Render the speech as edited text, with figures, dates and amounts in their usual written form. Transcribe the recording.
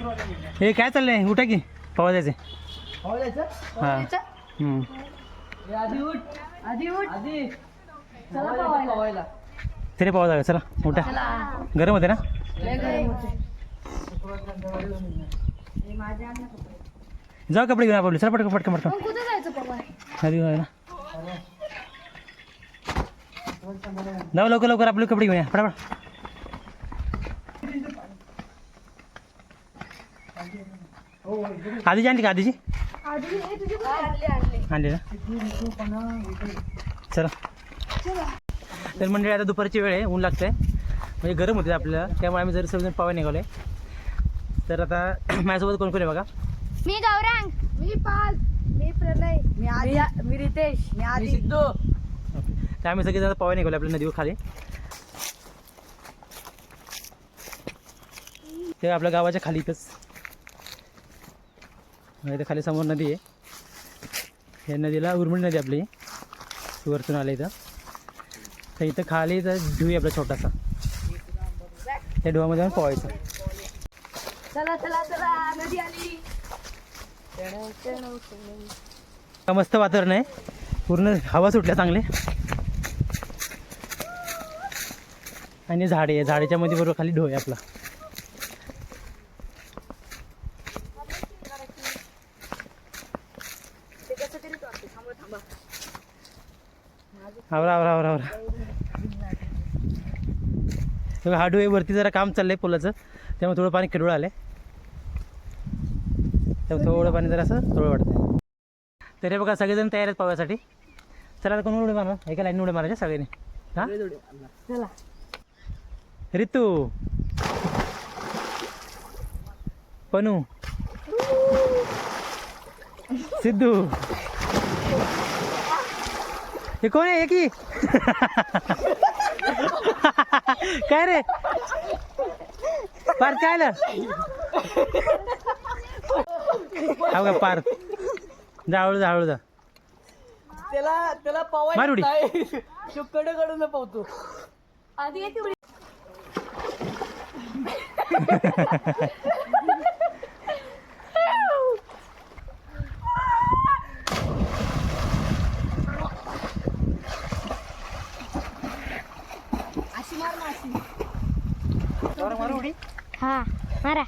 हे काय चाललंय उठा की पवा जायचे हा तरी पवा जागा चला उठा गरम होते ना जाऊ कपडे घेऊन आपले चला पटकन पटकन पटकन आधी ना जाऊ लवकर लवकर आपले कपडे घेऊन या पटापट आधीची आणली का आधीची आणली ना चला तर मंडळी आता दुपारची वेळ आहे ऊन लागतंय म्हणजे गरम होते आपल्याला त्यामुळे आम्ही जर सगळेजण पवा निघालो आहे तर आता माझ्यासोबत कोण कोण आहे बघा मी गौरांग मी पाल मी प्रणय मी रितेश मी सिद्धू तर आम्ही सगळेजण पवा निघालो आपल्या नदीवर खाली ते आपल्या गावाच्या खाली इथंच इथं खाली समोर नदी आहे या नदीला उर्मिळ नदी आपली वरतून आले इथं तर इथं खाली तर ढू आहे आपला छोटासा त्या ढुवामध्ये जाऊन पोहायचं चला चला चला नदी आली मस्त वातावरण आहे पूर्ण हवा सुटल्या चांगले आणि झाडे आहे झाडेच्या मध्ये बरोबर खाली ढो आहे आपला आवरा आवरा आवरा आवरा हा ढो आहे वरती जरा काम चाललंय पुलाचं त्यामुळे थोडं पाणी किरवळ आलंय त्यामुळे थोडं पाणी जरा असं थोडं वाटतं तर हे बघा सगळेजण तयार आहेत पाव्यासाठी चला कोण उड्या मारणार एका लाईन उड्या मारायच्या सगळ्यांनी हां चला रितू पनू सिद्धू हे कोण आहे की काय रे पार्थ काय आलं हा का पार्थ जा हळू जा हळू जा त्याला पवाय मार उडी. तो कडकडून पावतो आधी एक उडी. मारू उडी हा मारा